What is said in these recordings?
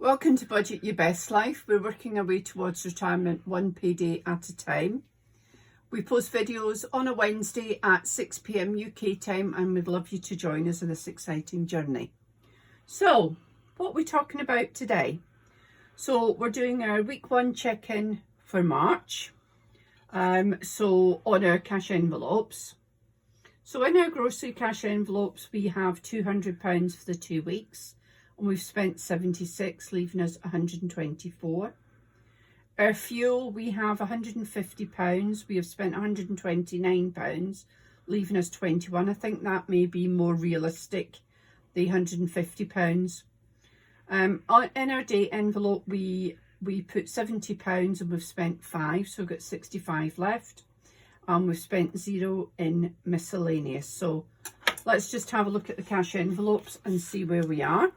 Welcome to Budget Your Best Life. We're working our way towards retirement one payday at a time. We post videos on a Wednesday at 6 p.m. UK time, and we'd love you to join us on this exciting journey. So, what are we talking about today? So, we're doing our week one check-in for March. So on our cash envelopes. So in our grocery cash envelopes, we have £200 for the 2 weeks. And we've spent 76, leaving us 124. Our fuel, we have £150. We have spent £129, leaving us 21. I think that may be more realistic, the £150. In our date envelope, we put £70 and we've spent 5, so we've got 65 left. And we've spent 0 in miscellaneous. So let's just have a look at the cash envelopes and see where we are.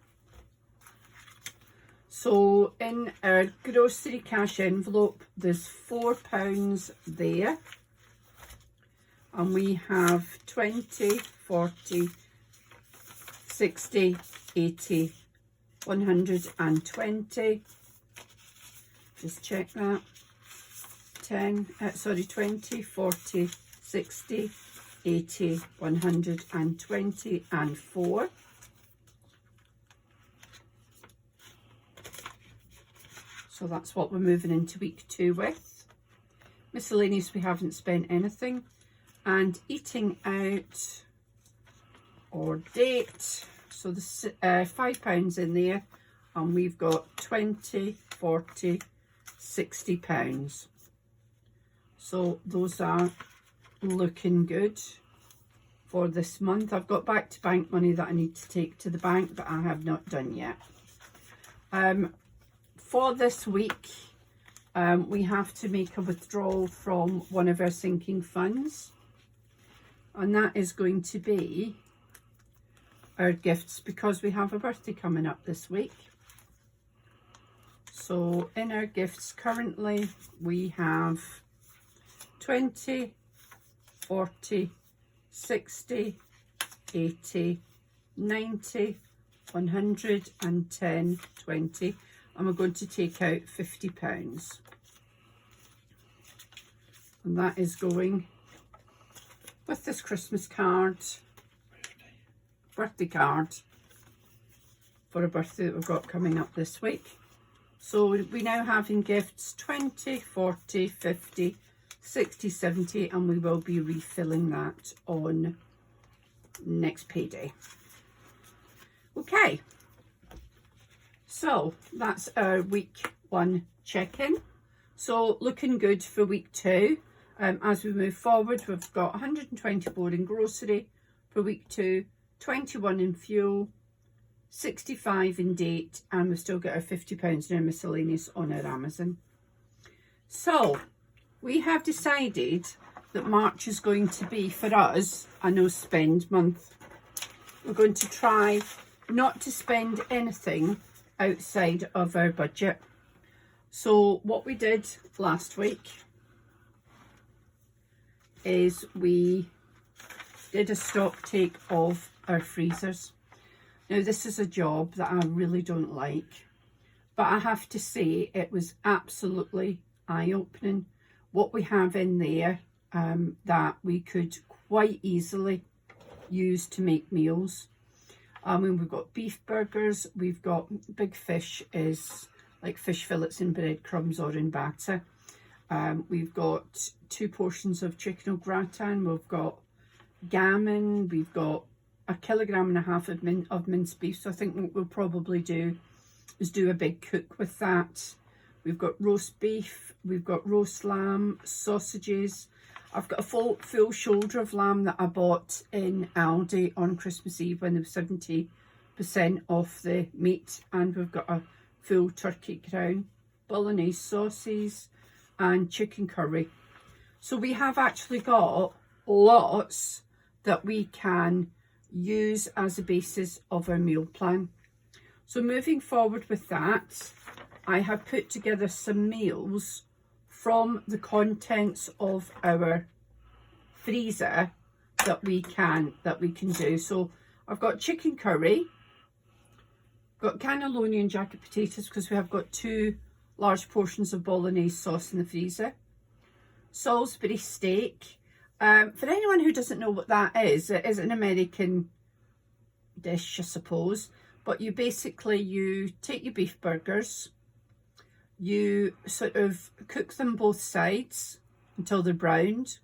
So in our grocery cash envelope, there's £4 there. And we have 20, 40, 60, 80, 120. Just check that. 20, 40, 60, 80, 120 and 4. So that's what we're moving into week 2 with. Miscellaneous, we haven't spent anything. And eating out or date, so there's £5 in there, and we've got 20, 40, £60. So those are looking good for this month. I've got back to bank money that I need to take to the bank, but I have not done yet. For this week, we have to make a withdrawal from one of our sinking funds, and that is going to be our gifts, because we have a birthday coming up this week. So in our gifts currently, we have 20, 40, 60, 80, 90, 110, 20. And we're going to take out £50. And that is going with this Christmas card, birthday card, for a birthday that we've got coming up this week. So we now have in gifts 20, 40, 50, 60, 70, and we will be refilling that on next payday. Okay. So that's our week 1 check-in. So looking good for week 2. As we move forward, we've got 124 in grocery for week 2, 21 in fuel, 65 in date, and we've still got our £50 in our miscellaneous on our Amazon. So we have decided that March is going to be, for us, a no spend month. We're going to try not to spend anything outside of our budget. So what we did last week is we did a stock take of our freezers. Now this is a job that I really don't like, but I have to say it was absolutely eye-opening what we have in there that we could quite easily use to make meals. We've got beef burgers, we've got big fish, is like fish fillets in breadcrumbs or in batter. We've got 2 portions of chicken au gratin, we've got gammon, we've got 1.5 kilograms of minced beef. So I think what we'll probably do is do a big cook with that. We've got roast beef, we've got roast lamb, sausages. I've got a full shoulder of lamb that I bought in Aldi on Christmas Eve when there was 70% off the meat. And we've got a full turkey crown, bolognese sauces and chicken curry. So we have actually got lots that we can use as a basis of our meal plan. So moving forward with that, I have put together some meals from the contents of our freezer that we can do. So I've got chicken curry, Got cannelloni and jacket potatoes because we have got 2 large portions of bolognese sauce in the freezer. Salisbury steak. For anyone who doesn't know what that is, it is an American dish, I suppose. But you basically, you take your beef burgers, you sort of cook them both sides until they're browned,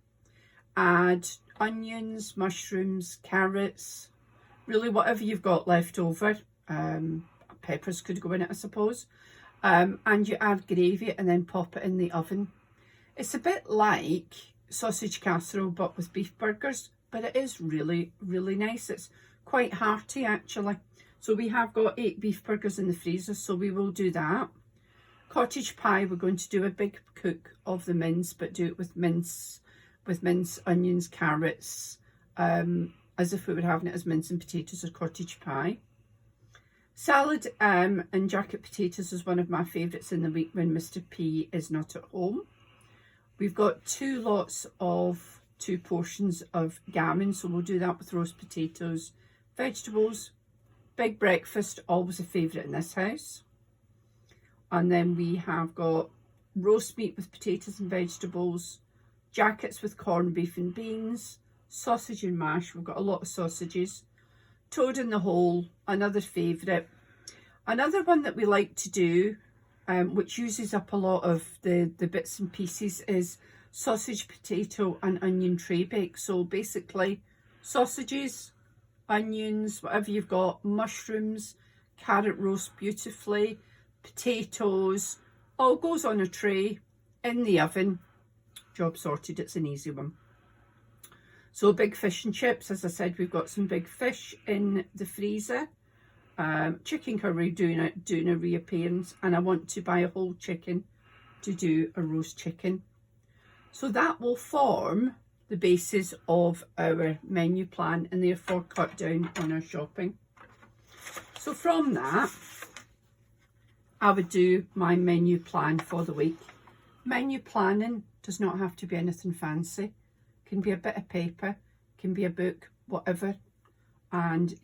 add onions, mushrooms, carrots, really whatever you've got left over. Peppers could go in it, I suppose. And you add gravy and then pop it in the oven. It's a bit like sausage casserole but with beef burgers, but it is really, really nice. It's quite hearty actually. So we have got 8 beef burgers in the freezer, so we will do that. Cottage pie, we're going to do a big cook of the mince, but do it with mince, onions, carrots, as if we were having it as mince and potatoes or cottage pie. Salad and jacket potatoes is one of my favourites in the week when Mr. P is not at home. We've got 2 portions of gammon, so we'll do that with roast potatoes, vegetables, big breakfast, always a favourite in this house. And then we have got roast meat with potatoes and vegetables, jackets with corned beef and beans, sausage and mash. We've got a lot of sausages. Toad in the hole, another favourite. Another one that we like to do, which uses up a lot of the bits and pieces, is sausage, potato and onion tray bake. So basically sausages, onions, whatever you've got, mushrooms, carrot roast beautifully, potatoes, all goes on a tray in the oven. Job sorted, it's an easy one. So big fish and chips, as I said, we've got some big fish in the freezer. Chicken curry doing a reappearance, and I want to buy a whole chicken to do a roast chicken. So that will form the basis of our menu plan and therefore cut down on our shopping. So from that, I would do my menu plan for the week. Menu planning does not have to be anything fancy. Can be a bit of paper, can be a book, whatever. And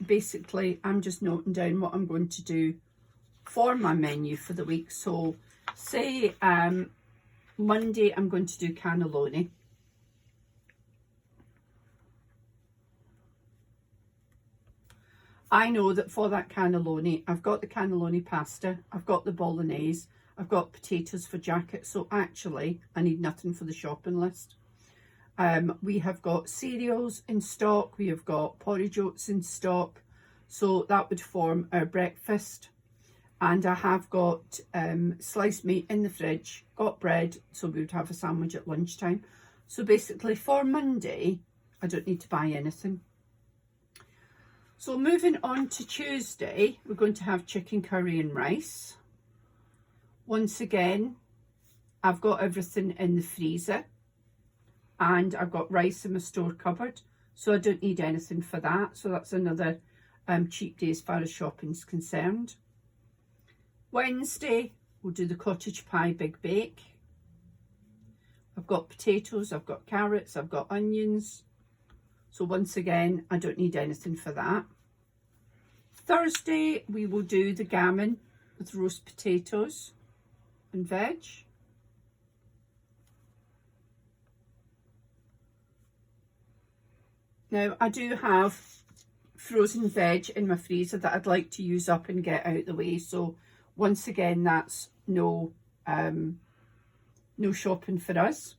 basically I'm just noting down what I'm going to do for my menu for the week. So say Monday I'm going to do cannelloni. I know that for that cannelloni, I've got the cannelloni pasta, I've got the bolognese, I've got potatoes for jacket, so actually I need nothing for the shopping list. We have got cereals in stock, we have got porridge oats in stock, so that would form our breakfast. And I have got sliced meat in the fridge, got bread, so we would have a sandwich at lunchtime. So basically for Monday, I don't need to buy anything. So moving on to Tuesday, we're going to have chicken curry and rice. Once again, I've got everything in the freezer and I've got rice in my store cupboard, so I don't need anything for that. So that's another cheap day as far as shopping is concerned. Wednesday, we'll do the cottage pie big bake. I've got potatoes, I've got carrots, I've got onions. So once again, I don't need anything for that. Thursday, we will do the gammon with roast potatoes and veg. Now, I do have frozen veg in my freezer that I'd like to use up and get out the way. So once again, that's no shopping for us.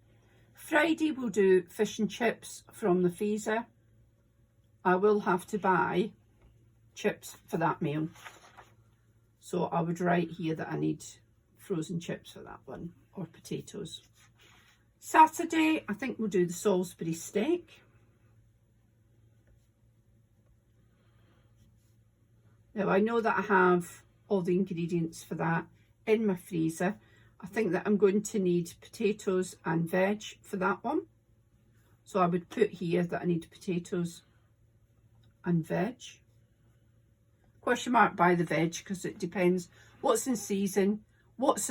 Friday, we'll do fish and chips from the freezer. I will have to buy chips for that meal. So I would write here that I need frozen chips for that one, or potatoes. Saturday, I think we'll do the Salisbury steak. Now, I know that I have all the ingredients for that in my freezer. I think that I'm going to need potatoes and veg for that one. So I would put here that I need potatoes and veg. Question mark by the veg, because it depends what's in season, what's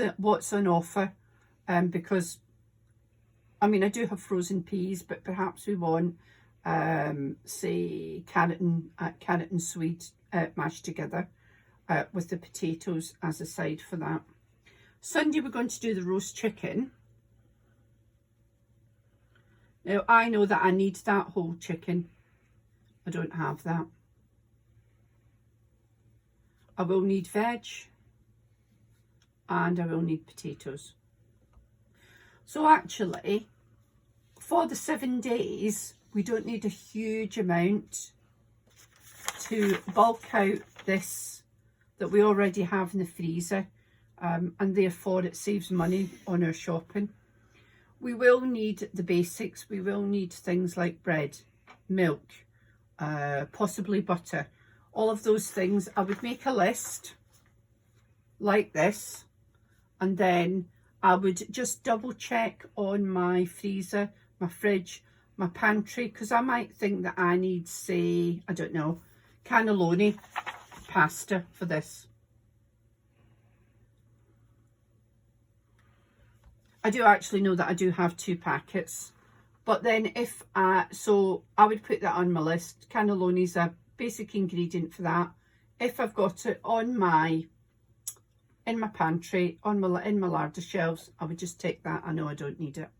on offer. Because, I mean, I do have frozen peas, but perhaps we want, say, carrot and swede mashed together. with the potatoes as a side for that. Sunday we're going to do the roast chicken. Now I know that I need that whole chicken. I don't have that. I will need veg and I will need potatoes. So actually, for the 7 days, we don't need a huge amount to bulk out this that we already have in the freezer, and therefore it saves money on our shopping. We will need the basics. We will need things like bread, milk, possibly butter. All of those things. I would make a list like this, and then I would just double check on my freezer, my fridge, my pantry, because I might think that I need, say, I don't know, cannelloni pasta for this. I do actually know that I do have 2 packets, but then if so I would put that on my list. Cannelloni is a basic ingredient for that. If I've got it on in my pantry, in my larder shelves, I would just take that. I know I don't need it.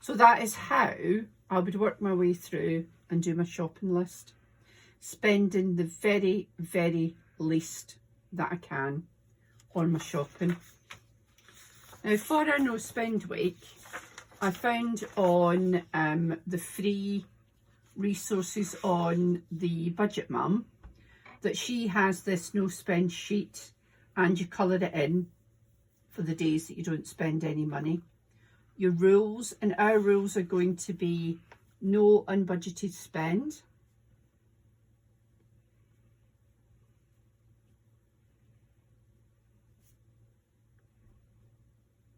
So that is how I would work my way through and do my shopping list, spending the very, very least that I can on my shopping. Now for our no spend week, I found on the free resources on the Budget Mum that she has this no spend sheet, and you colour it in for the days that you don't spend any money. Your rules, and our rules are going to be no unbudgeted spend.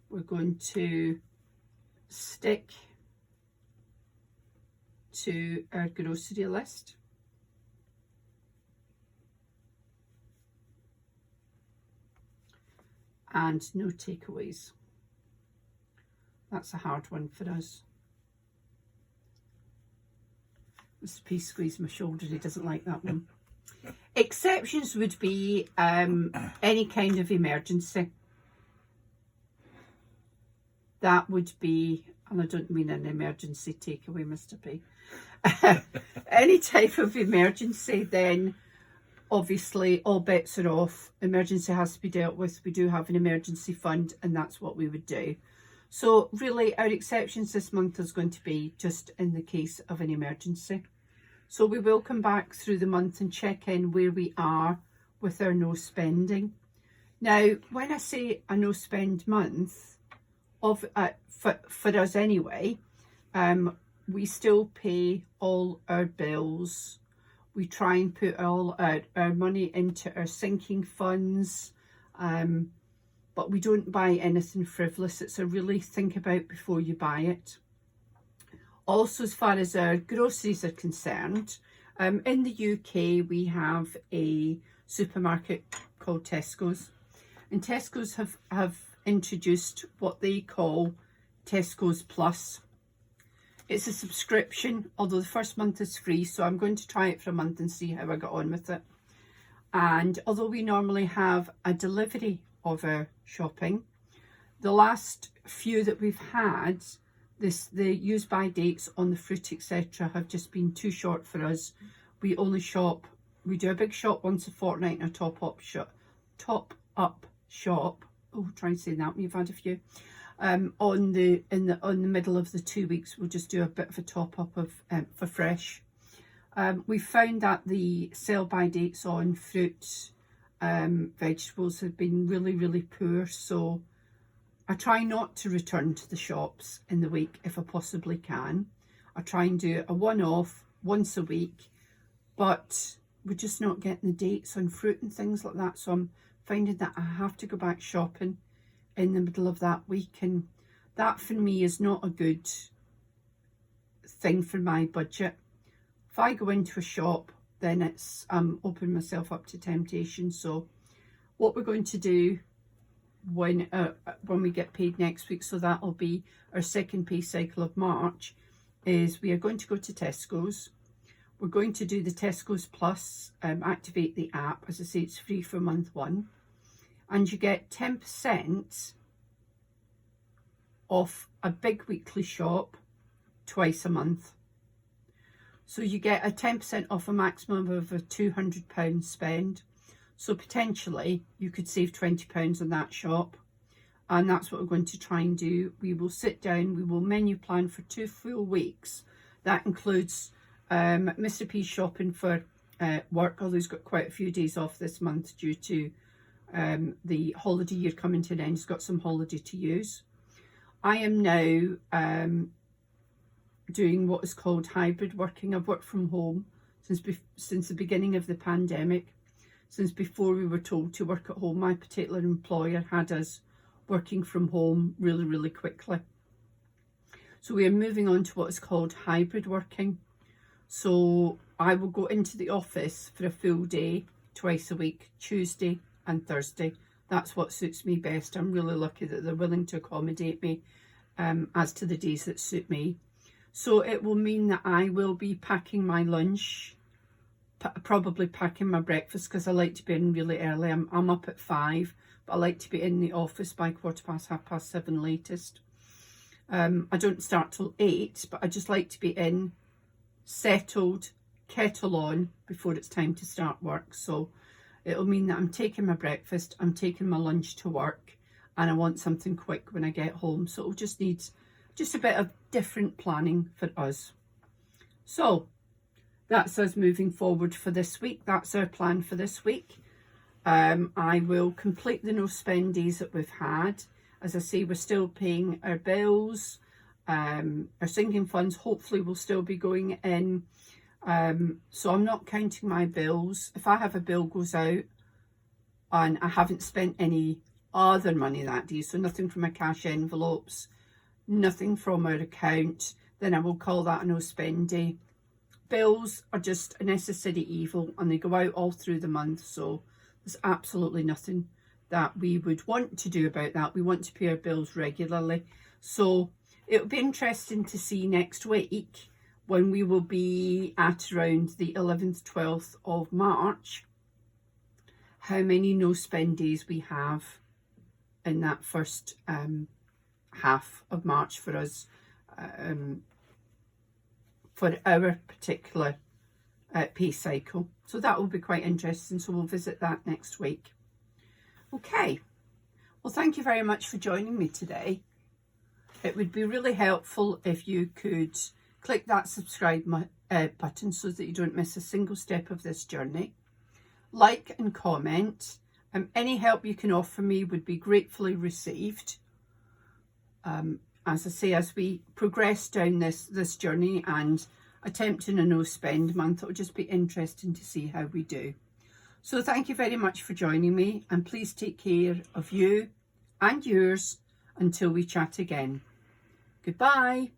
We're going to stick to our grocery list. And no takeaways. That's a hard one for us. Mr. P squeezed my shoulder, he doesn't like that one. Exceptions would be any kind of emergency. That would be, and I don't mean an emergency takeaway, Mr. P. Any type of emergency, then obviously all bets are off. Emergency has to be dealt with. We do have an emergency fund, and that's what we would do. So really our exceptions this month is going to be just in the case of an emergency. So we will come back through the month and check in where we are with our no spending. Now, when I say a no spend month, for us anyway, we still pay all our bills. We try and put all our money into our sinking funds, but we don't buy anything frivolous. It's a really think about before you buy it. Also, as far as our groceries are concerned, in the UK we have a supermarket called Tesco's, and Tesco's have introduced what they call Tesco's Plus. It's a subscription, although the first month is free, so I'm going to try it for a month and see how I got on with it. And although we normally have a delivery of our shopping, the last few that we've had, the use by dates on the fruit etc. have just been too short for us. We only shop, we do a big shop once a fortnight and a top up shop. Oh, try and say that when you've had a few. On the middle of the 2 weeks, we'll just do a bit of a top up of for fresh. We found that the sell by dates on fruit, vegetables have been really, really poor. So I try not to return to the shops in the week if I possibly can. I try and do a one-off once a week, but we're just not getting the dates on fruit and things like that. So I'm finding that I have to go back shopping in the middle of that week, and that for me is not a good thing for my budget. If I go into a shop, then it's opening myself up to temptation. So what we're going to do when we get paid next week, so that'll be our second pay cycle of March, is we are going to go to Tesco's. we're going to do the Tesco's Plus, activate the app. As I say, it's free for month 1. And you get 10% off a big weekly shop twice a month. So you get a 10% off a maximum of a £200 spend. So potentially you could save £20 on that shop. And that's what we're going to try and do. We will sit down, we will menu plan for 2 full weeks. That includes Mr. P's shopping for work, although he's got quite a few days off this month due to the holiday year coming to an end. He's got some holiday to use. I am now doing what is called hybrid working. I've worked from home since the beginning of the pandemic. Since before we were told to work at home, my particular employer had us working from home really, really quickly. So we are moving on to what is called hybrid working. So I will go into the office for a full day twice a week, Tuesday and Thursday. That's what suits me best. I'm really lucky that they're willing to accommodate me as to the days that suit me. So it will mean that I will be packing my lunch, probably packing my breakfast, because I like to be in really early. I'm up at 5, but I like to be in the office by 7:15 latest. I don't start till 8, but I just like to be in, settled, kettle on before it's time to start work. So it'll mean that I'm taking my breakfast, I'm taking my lunch to work, and I want something quick when I get home. So it'll just need just a bit of different planning for us. So that's us moving forward for this week. That's our plan for this week. I will complete the no spend days that we've had. As I say, we're still paying our bills. Our sinking funds hopefully will still be going in. So I'm not counting my bills. If I have a bill goes out and I haven't spent any other money that day, so nothing from my cash envelopes, nothing from our account, then I will call that a no spend day. Bills are just a necessary evil and they go out all through the month, so there's absolutely nothing that we would want to do about that. We want to pay our bills regularly. So it'll be interesting to see next week when we will be at around the 11th, 12th of March, how many no spend days we have in that first half of March for us, for our particular pay cycle. So that will be quite interesting. So we'll visit that next week. Okay. Well, thank you very much for joining me today. It would be really helpful if you could click that subscribe button so that you don't miss a single step of this journey. Like and comment. Any help you can offer me would be gratefully received. As I say, as we progress down this journey and attempting a no spend month, it'll just be interesting to see how we do. So thank you very much for joining me, and please take care of you and yours until we chat again. Goodbye.